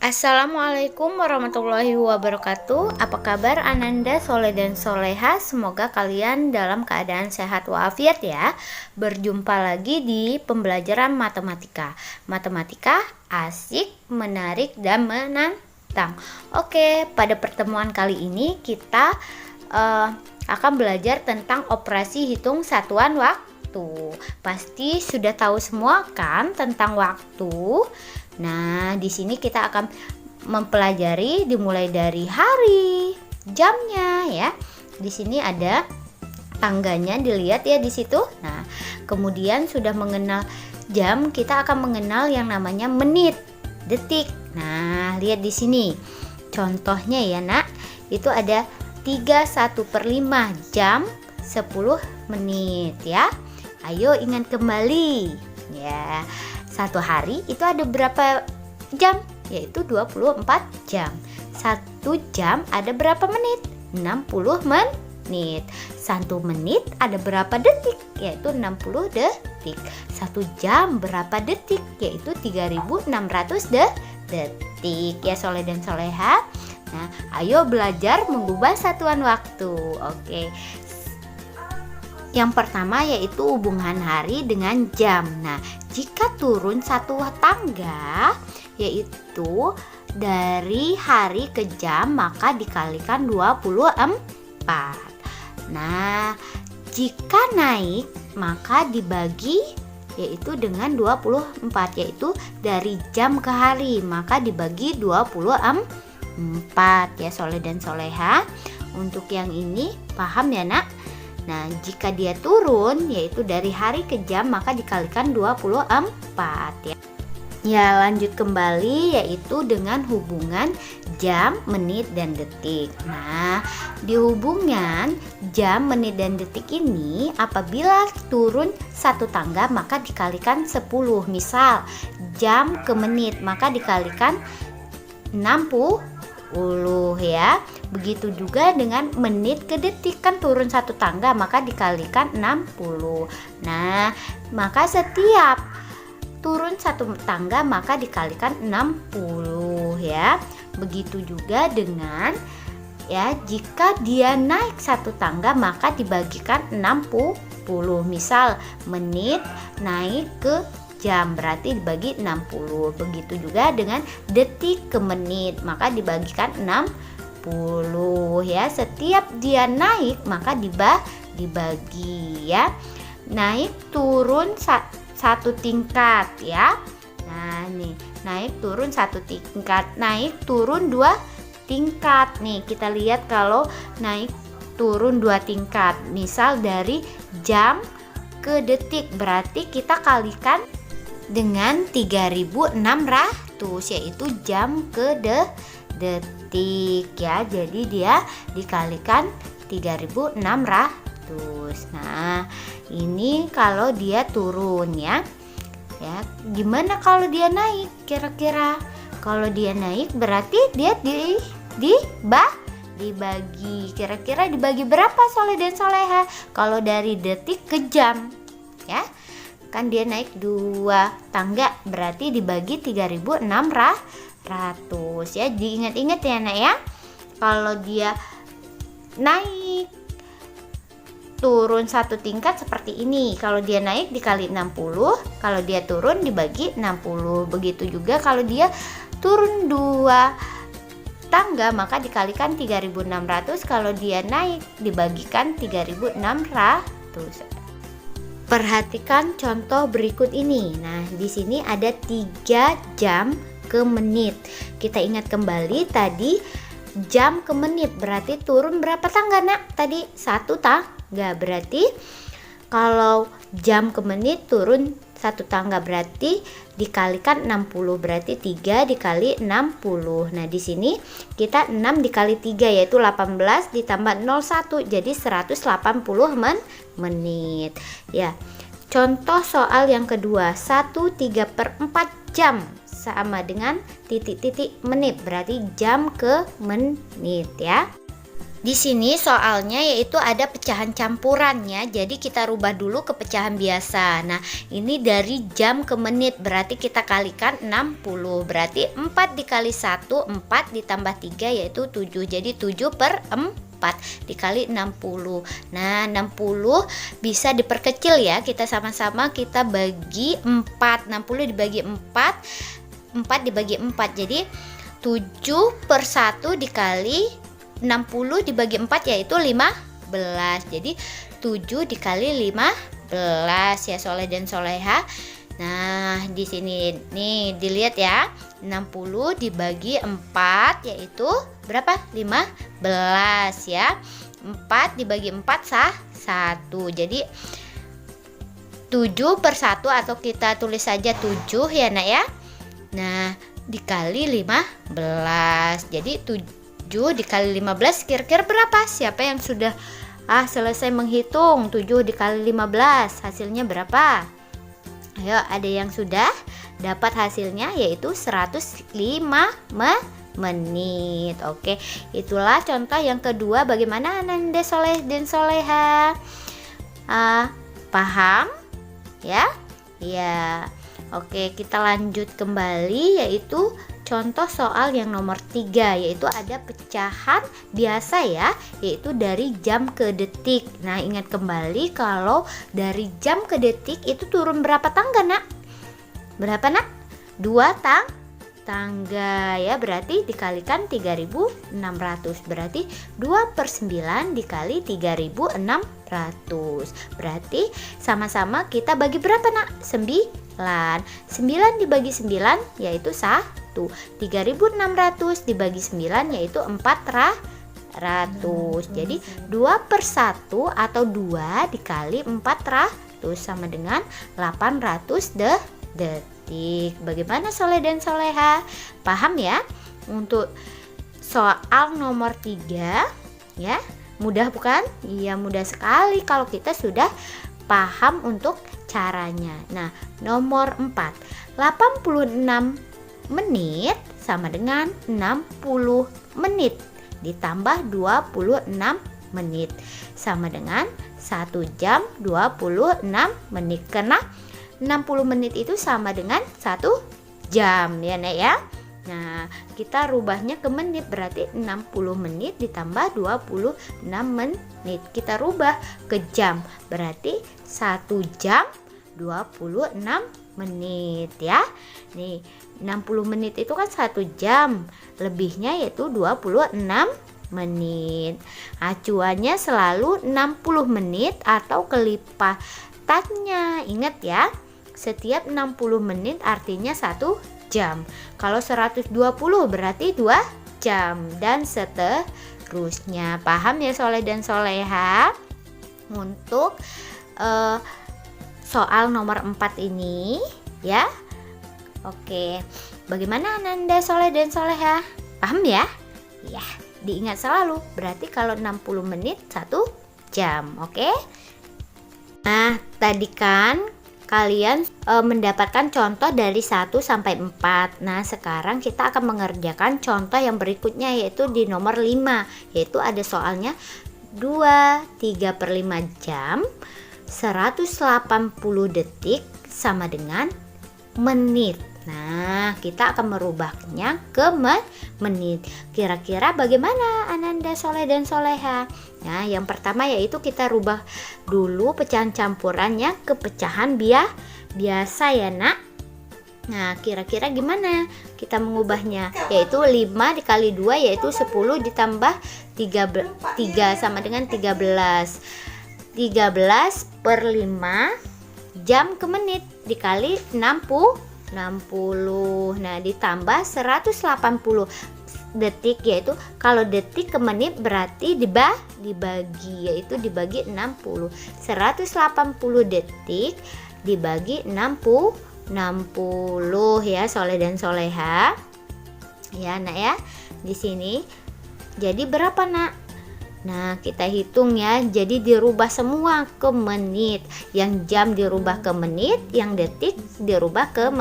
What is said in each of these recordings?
Assalamualaikum warahmatullahi wabarakatuh. Apa kabar Ananda, Soleh dan Soleha? Semoga kalian dalam keadaan sehat walafiat ya. Berjumpa lagi di pembelajaran matematika. Matematika asik, menarik, dan menantang. Oke, pada pertemuan kali ini kita akan belajar tentang operasi hitung satuan waktu. Pasti sudah tahu semua kan tentang waktu. Nah, di sini kita akan mempelajari dimulai dari hari, jamnya ya. Di sini ada tangganya, dilihat ya di situ. Nah, kemudian sudah mengenal jam, kita akan mengenal yang namanya menit, detik. Nah, lihat di sini. Contohnya ya, Nak. Itu ada 31/5 jam 10 menit ya. Ayo ingat kembali. Ya. Satu hari itu ada berapa jam? Yaitu 24 jam. 1 jam ada berapa menit? 60 menit. 1 menit ada berapa detik? Yaitu 60 detik. 1 jam berapa detik? Yaitu 3600 detik. Ya Soleh dan Soleha. Nah, ayo belajar mengubah satuan waktu. Oke. Yang pertama yaitu hubungan hari dengan jam. Nah, jika turun satu tangga yaitu dari hari ke jam, maka dikalikan 24. Nah, jika naik maka dibagi yaitu dengan 24, yaitu dari jam ke hari, maka dibagi 24 ya Soleh dan Soleha. Untuk yang ini paham ya Nak? Nah, jika dia turun yaitu dari hari ke jam, maka dikalikan 24 ya. Ya, lanjut kembali yaitu dengan hubungan jam, menit, dan detik. Nah, di hubungan jam, menit, dan detik ini apabila turun satu tangga maka dikalikan 10. Misal jam ke menit maka dikalikan 60 ya. Begitu juga dengan menit ke detik, kan turun satu tangga maka dikalikan 60. Nah, maka setiap turun satu tangga maka dikalikan 60 ya. Begitu juga dengan ya, jika dia naik satu tangga maka dibagikan 60. Misal menit naik ke jam berarti dibagi 60. Begitu juga dengan detik ke menit maka dibagikan 60 ya. Setiap dia naik maka dibagi ya. Naik turun satu tingkat ya. Nah, nih, naik turun satu tingkat, naik turun 2 tingkat. Nih, kita lihat kalau naik turun 2 tingkat. Misal dari jam ke detik berarti kita kalikan dengan 3600 yaitu jam ke detik ya. Jadi dia dikalikan 3600. Nah, ini kalau dia turun ya. Ya, gimana kalau dia naik kira-kira? Kalau dia naik berarti dia dibagi. Kira-kira dibagi berapa Soleh dan Soleha? Kalau dari detik ke jam ya. Kan dia naik 2 tangga berarti dibagi 3600 ya. Diingat-ingat ya Nak ya. Kalau dia naik turun satu tingkat seperti ini, kalau dia naik dikali 60, kalau dia turun dibagi 60. Begitu juga kalau dia turun 2 tangga maka dikalikan 3600, kalau dia naik dibagikan 3600. Perhatikan contoh berikut ini. Nah, di sini ada 3 jam ke menit. Kita ingat kembali tadi jam ke menit berarti turun berapa tangga Nak? Tadi 1 tangga. Berarti kalau jam ke menit turun 1 tangga berarti dikalikan 60, berarti 3 dikali 60. Nah, di sini kita 6 dikali 3 yaitu 18 ditambah 01 jadi 180 menit. Ya. Contoh soal yang kedua, 1/3/4 jam sama dengan titik-titik menit, berarti jam ke menit ya. Di sini soalnya yaitu ada pecahan campurannya, jadi kita rubah dulu ke pecahan biasa. Nah, ini dari jam ke menit, berarti kita kalikan 60. Berarti 4 dikali 1, 4 ditambah 3 yaitu 7. Jadi 7 per 4 dikali 60. Nah, 60 bisa diperkecil ya. Kita sama-sama kita bagi 4. 60 dibagi 4, 4 dibagi 4. Jadi 7 per 1 dikali 60 dibagi 4 yaitu 15. Jadi 7 dikali 15 ya soleh dan soleha. Nah, di sini nih dilihat ya. 60 dibagi 4 yaitu berapa? 15 ya. 4 dibagi 4 sah 1. Jadi 7 per 1 atau kita tulis saja 7 ya nak ya. Nah, dikali 15. Jadi 7 dikali 15 kira-kira berapa? Siapa yang sudah selesai menghitung? 7 dikali 15 hasilnya berapa? Ayo, ada yang sudah dapat hasilnya yaitu 105 menit. Oke, itulah contoh yang kedua. Bagaimana Ananda Soleh dan Soleha? Paham? Ya? Ya. Oke, kita lanjut kembali yaitu contoh soal yang nomor 3, yaitu ada pecahan biasa ya, yaitu dari jam ke detik. Nah, ingat kembali kalau dari jam ke detik itu turun berapa tangga nak? Berapa nak? 2 tangga ya, berarti dikalikan 3600. Berarti 2 per 9 dikali 3600. Berarti sama-sama kita bagi berapa nak? 9. 9 dibagi 9 yaitu 1. 3600 dibagi 9 yaitu 400. Jadi 2 per 1 atau 2 dikali 400 sama dengan 800 detik. Bagaimana Soleh dan Soleha? Paham ya? Untuk soal nomor 3 ya. Mudah bukan? Iya, mudah sekali kalau kita sudah paham untuk caranya. Nah, nomor 4. 86 menit sama dengan 60 menit ditambah 26 menit sama dengan 1 jam 26 menit. Karena 60 menit itu sama dengan 1 jam ya Nek ya. Nah, kita rubahnya ke menit, berarti 60 menit ditambah 26 menit. Kita rubah ke jam, berarti 1 jam 26 menit ya. Nih, 60 menit itu kan 1 jam, lebihnya yaitu 26 menit. Acuannya selalu 60 menit atau kelipatannya. Ingat ya, setiap 60 menit artinya 1 jam. Kalau 120 berarti 2 jam dan seterusnya. Paham ya Soleh dan Soleha? Untuk soal nomor 4 ini ya. Oke, bagaimana Ananda Soleh dan Soleha? Paham ya? Ya, diingat selalu. Berarti kalau 60 menit 1 jam, oke? Nah, tadi kan kalian mendapatkan contoh dari 1 sampai 4. Nah, sekarang kita akan mengerjakan contoh yang berikutnya yaitu di nomor 5, yaitu ada soalnya 2/3 per 5 jam 180 detik sama dengan menit. Nah, kita akan merubahnya ke menit. Kira-kira bagaimana Ananda Soleh dan Soleha? Nah, yang pertama yaitu kita rubah dulu pecahan campurannya ke pecahan biasa ya nak. Nah, kira-kira gimana kita mengubahnya? Yaitu 5 dikali 2 yaitu 10 ditambah 3 sama dengan 13. 13 per 5 jam ke menit dikali 60. Nah, ditambah 180 detik, yaitu kalau detik ke menit berarti dibagi, yaitu dibagi 60. 180 detik dibagi 60 ya Soleh dan Soleha. Ya nak ya. Di sini jadi berapa nak? Nah, kita hitung ya. Jadi dirubah semua ke menit. Yang jam dirubah ke menit, yang detik dirubah ke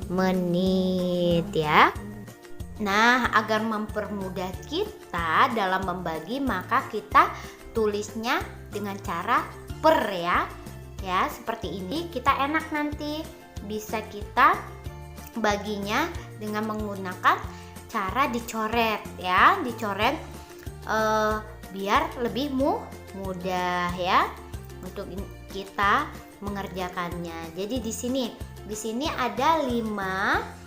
menit ya. Nah, agar mempermudah kita dalam membagi, maka kita tulisnya dengan cara per ya. Ya, seperti ini kita enak nanti. Bisa kita baginya dengan menggunakan cara dicoret ya, dicoret biar lebih mudah ya untuk kita mengerjakannya. Jadi di sini ada 5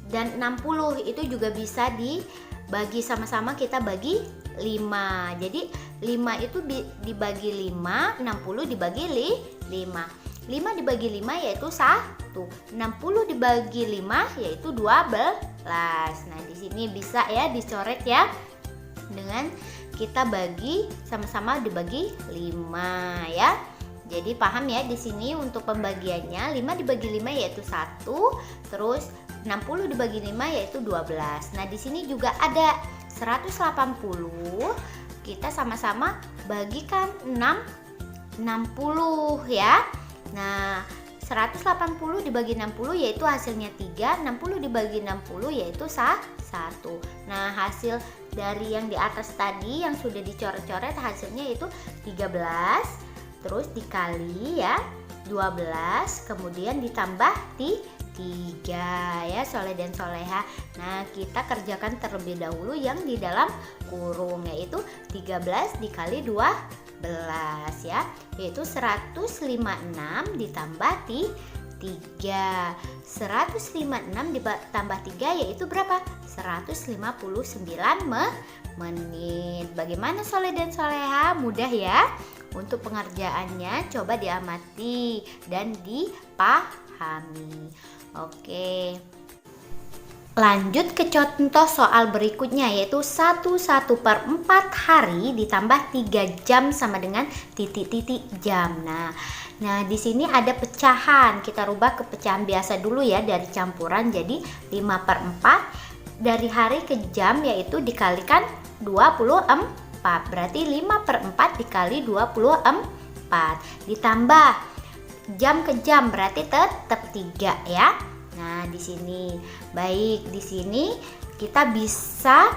dan 60, itu juga bisa dibagi sama-sama, kita bagi 5. Jadi 5 itu dibagi 5, 60 dibagi 5. 5 dibagi 5 yaitu 1. 60 dibagi 5 yaitu 12. Nah, di sini bisa ya dicoret ya. Dengan kita bagi sama-sama dibagi 5 ya. Jadi paham ya di sini untuk pembagiannya. 5 dibagi 5 yaitu 1, terus 60 dibagi 5 yaitu 12. Nah, di sini juga ada 180. Kita sama-sama bagikan 60 ya. Nah, 180 dibagi 60 yaitu hasilnya 3, 60 dibagi 60 yaitu 1. Nah, hasil dari yang di atas tadi yang sudah dicoret-coret hasilnya itu 13, terus dikali ya 12, kemudian ditambah 3 ya soleh dan soleha. Nah, kita kerjakan terlebih dahulu yang di dalam kurung, yaitu 13 dikali 12 ya, yaitu 156 ditambah 3. 156 ditambah 3 yaitu berapa? 159 menit. Bagaimana soleh dan soleha? Mudah ya untuk pengerjaannya, coba diamati dan dipahami. Oke, lanjut ke contoh soal berikutnya, yaitu 1/4 hari ditambah 3 jam sama dengan titik-titik jam. Nah, di sini ada pecahan. Kita rubah ke pecahan biasa dulu ya, dari campuran. Jadi 5/4 dari hari ke jam yaitu dikalikan 24. Berarti 5/4 dikali 24 ditambah jam ke jam, berarti tetap 3 ya. Nah, di sini baik, di sini kita bisa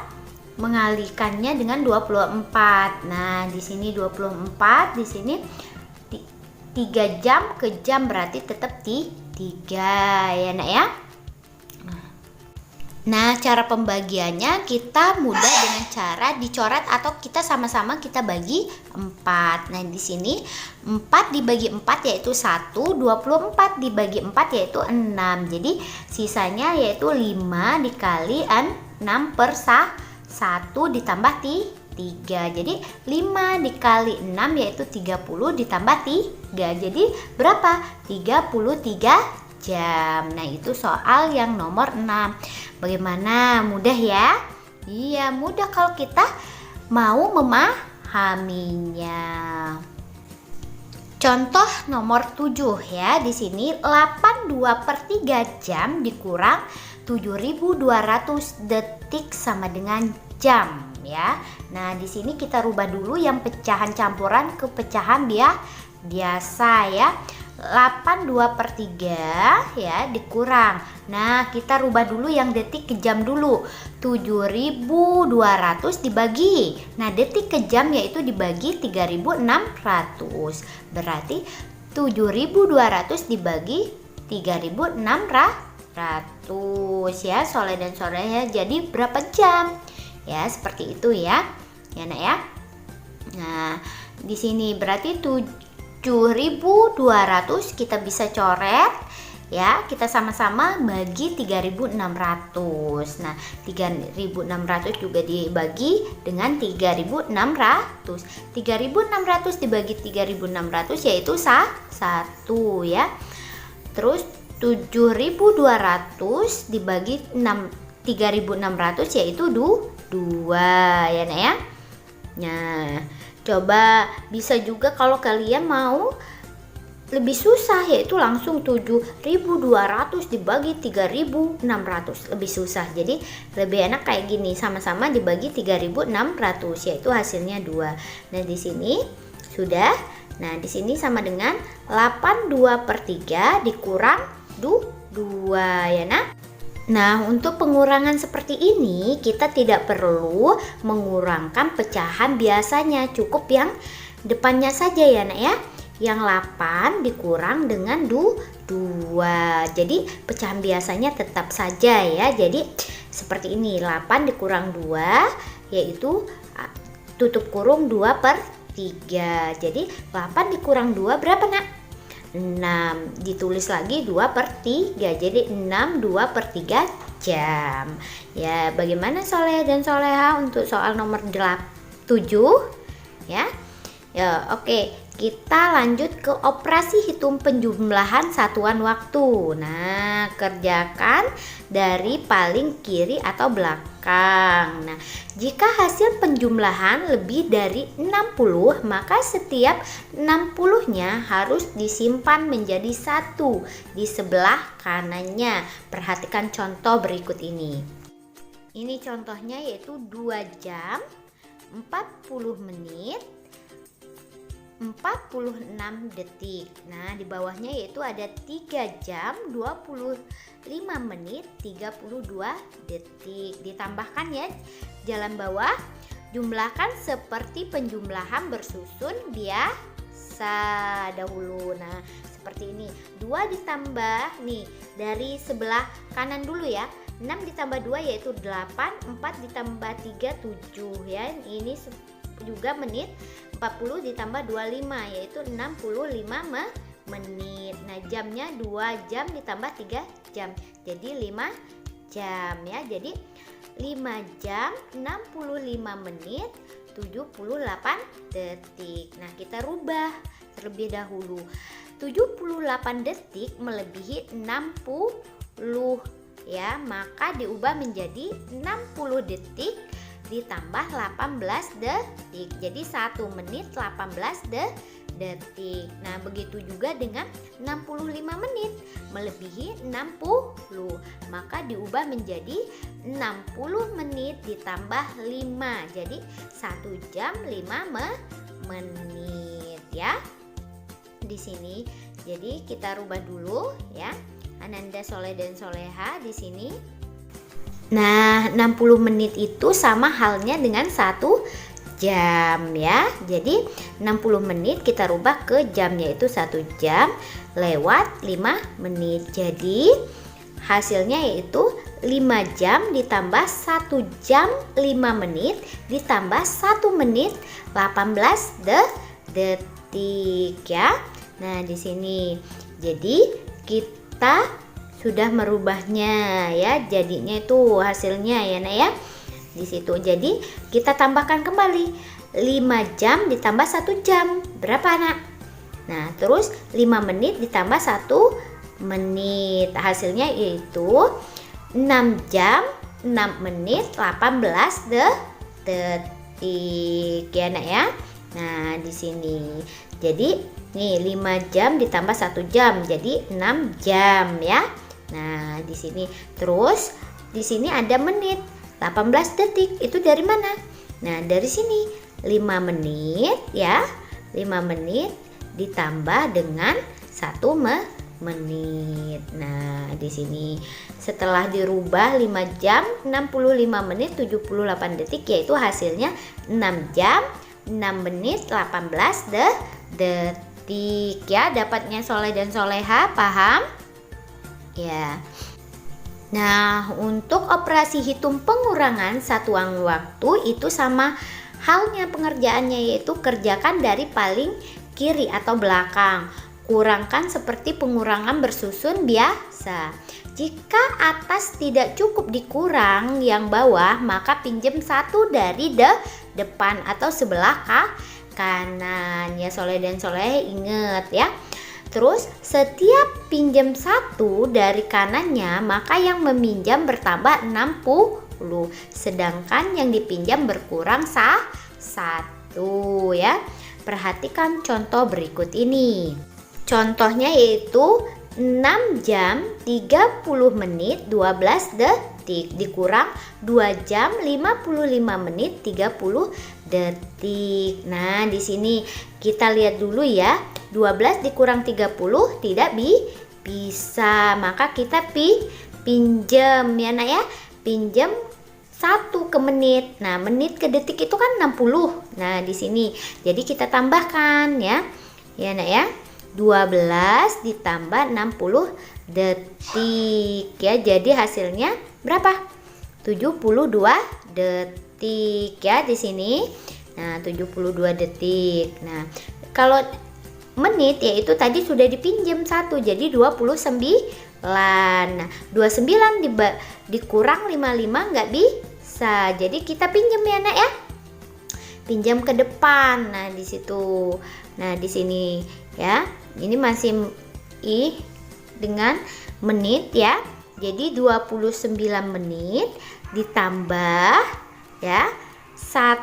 mengalihkannya dengan 24. Nah, di sini 24, di sini 3 jam ke jam, berarti tetap 3 ya nak ya. Nah, cara pembagiannya kita mudah dengan cara dicoret atau kita sama-sama kita bagi 4. Nah, di sini 4 dibagi 4 yaitu 1, 24 dibagi 4 yaitu 6. Jadi sisanya yaitu 5 dikali 6 per 1 ditambah 3. Jadi 5 dikali 6 yaitu 30 ditambah 3. Jadi berapa? 33 jam. Nah, itu soal yang nomor 6. Bagaimana? Mudah ya? Iya, mudah kalau kita mau memahaminya. Contoh nomor 7 ya. Di sini 82/3 jam dikurang 7.200 detik sama dengan jam ya. Nah, di sini kita rubah dulu yang pecahan campuran ke pecahan biasa ya. 82/3 ya dikurang. Nah, kita rubah dulu yang detik ke jam dulu. 7.200 dibagi. Nah, detik ke jam yaitu dibagi 3.600. Berarti 7.200 dibagi 3.600 ya, soleh dan solehnya. Jadi berapa jam? Ya, seperti itu ya. Ya, Nak ya. Nah, di sini berarti 7.200 kita bisa coret ya, kita sama-sama bagi 3.600. Nah, 3.600 juga dibagi dengan 3.600. 3.600 dibagi 3.600 yaitu 1 ya. Terus 7.200 dibagi 3.600 yaitu 2 ya, Nak ya. Nah, coba bisa juga kalau kalian mau lebih susah, yaitu langsung 7.200 dibagi 3.600, lebih susah. Jadi lebih enak kayak gini, sama-sama dibagi 3.600 yaitu hasilnya 2. Nah, di sini sudah. Nah, di sini sama dengan 82/3 dikurang 2 ya, nah. Nah, untuk pengurangan seperti ini kita tidak perlu mengurangkan pecahan biasanya, cukup yang depannya saja ya nak ya. Yang 8 dikurang dengan 2. Jadi pecahan biasanya tetap saja ya. Jadi seperti ini, 8 dikurang 2 yaitu tutup kurung 2/3. Jadi 8 dikurang 2 berapa nak? 6. Ditulis lagi 2/3. Jadi 6 2/3 jam. Ya, bagaimana Soleh dan Soleha untuk soal nomor 7 ya? Ya, oke. Kita lanjut ke operasi hitung penjumlahan satuan waktu. Nah, kerjakan dari paling kiri atau belakang. Nah, jika hasil penjumlahan lebih dari 60, maka setiap 60-nya harus disimpan menjadi 1 di sebelah kanannya. Perhatikan contoh berikut ini. Ini contohnya yaitu 2 jam 40 menit 46 detik. Nah, di bawahnya yaitu ada 3 jam 25 menit 32 detik. Ditambahkan ya jalan bawah. Jumlahkan seperti penjumlahan bersusun biasa dahulu. Nah, seperti ini. 2 ditambah nih dari sebelah kanan dulu ya. 6 ditambah 2 yaitu 8, 4 ditambah 3 7 ya. Ini juga menit. 40 ditambah 25 yaitu 65 menit. Nah, jamnya 2 jam ditambah 3 jam. Jadi 5 jam ya. Jadi 5 jam 65 menit 78 detik. Nah, kita rubah terlebih dahulu. 78 detik melebihi 60 ya, maka diubah menjadi 60 detik ditambah 18 detik. Jadi 1 menit 18 detik. Nah, begitu juga dengan 65 menit melebihi 60, maka diubah menjadi 60 menit ditambah 5. Jadi 1 jam 5 menit ya. Di sini. Jadi kita rubah dulu ya. Ananda, Soleh dan Soleha di sini. Nah, 60 menit itu sama halnya dengan 1 jam ya. Jadi 60 menit kita rubah ke jam, yaitu 1 jam lewat 5 menit. Jadi hasilnya yaitu 5 jam ditambah 1 jam 5 menit ditambah 1 menit 18 detik ya. Nah, di sini. Jadi kita sudah merubahnya ya, jadinya itu hasilnya ya nak ya di situ. Jadi kita tambahkan kembali 5 jam ditambah 1 jam berapa nak? Nah, terus 5 menit ditambah 1 menit, hasilnya yaitu 6 jam 6 menit 18 detik ya nak ya. Nah, di sini jadi nih 5 jam ditambah 1 jam jadi 6 jam ya. Nah, di sini terus di sini ada menit 18 detik. Itu dari mana? Nah, dari sini 5 menit ya. 5 menit ditambah dengan 1 menit. Nah, di sini setelah dirubah 5 jam 65 menit 78 detik yaitu hasilnya 6 jam 6 menit 18 detik ya. Dapatnya Soleh dan Soleha, paham? Ya. Nah, untuk operasi hitung pengurangan satuan waktu itu sama halnya pengerjaannya, yaitu kerjakan dari paling kiri atau belakang. Kurangkan seperti pengurangan bersusun biasa. Jika atas tidak cukup dikurang yang bawah, maka pinjam 1 dari depan atau sebelah kanan. Ya, Soleh dan Soleh ingat ya. Terus setiap pinjam 1 dari kanannya, maka yang meminjam bertambah 60, sedangkan yang dipinjam berkurang 1 ya. Perhatikan contoh berikut ini. Contohnya yaitu 6 jam 30 menit 12 detik dikurang 2 jam 55 menit 30 detik. Nah, di sini kita lihat dulu ya. 12 dikurang 30 tidak bisa, maka kita pinjem ya nak ya, pinjem 1 ke menit. Nah, menit ke detik itu kan 60. Nah, di sini. Jadi kita tambahkan ya. Ya, nak ya. 12 ditambah 60 detik ya. Jadi hasilnya berapa? 72 detik ya di sini. Nah, 72 detik. Nah, kalau menit yaitu tadi sudah dipinjam 1, jadi 29. Nah, 29 dikurang 55 nggak bisa. Jadi kita pinjam ya nak ya. Pinjam ke depan. Nah, di situ. Nah, di sini ya. Ini masih dengan menit ya. Jadi 29 menit ditambah ya 1,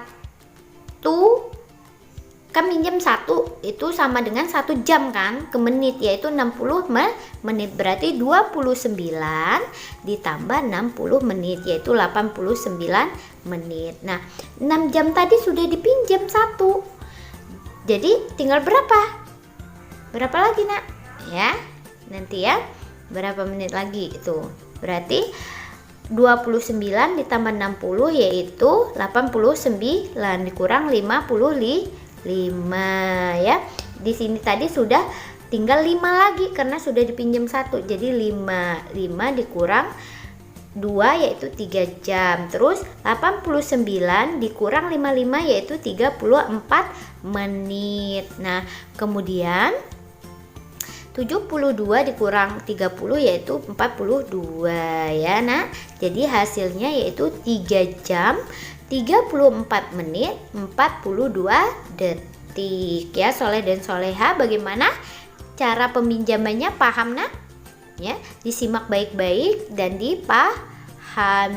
kan minjem 1 itu sama dengan 1 jam kan ke menit, yaitu 60 menit, berarti 29 ditambah 60 menit yaitu 89 menit. Nah, 6 jam tadi sudah dipinjam 1, jadi tinggal berapa lagi nak ya, nanti ya berapa menit lagi itu, berarti 29 ditambah 60 yaitu 89 dikurang 55 ya. Di sini tadi sudah tinggal 5 lagi karena sudah dipinjam 1. Jadi 5 dikurang 2 yaitu 3 jam. Terus 89 dikurang 55 yaitu 34 menit. Nah, kemudian 72 dikurang 30 yaitu 42 ya. Nah, jadi hasilnya yaitu 3 jam 34 menit 42 detik ya. Soleh dan soleha, bagaimana cara peminjamannya, paham nak? Ya, disimak baik-baik dan dipahami.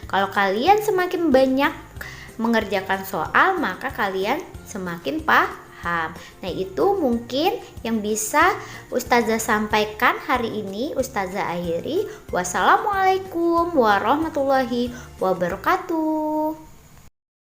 Kalau kalian semakin banyak mengerjakan soal, maka kalian semakin paham. Nah, itu mungkin yang bisa Ustazah sampaikan hari ini. Ustazah akhiri. Wassalamualaikum warahmatullahi wabarakatuh.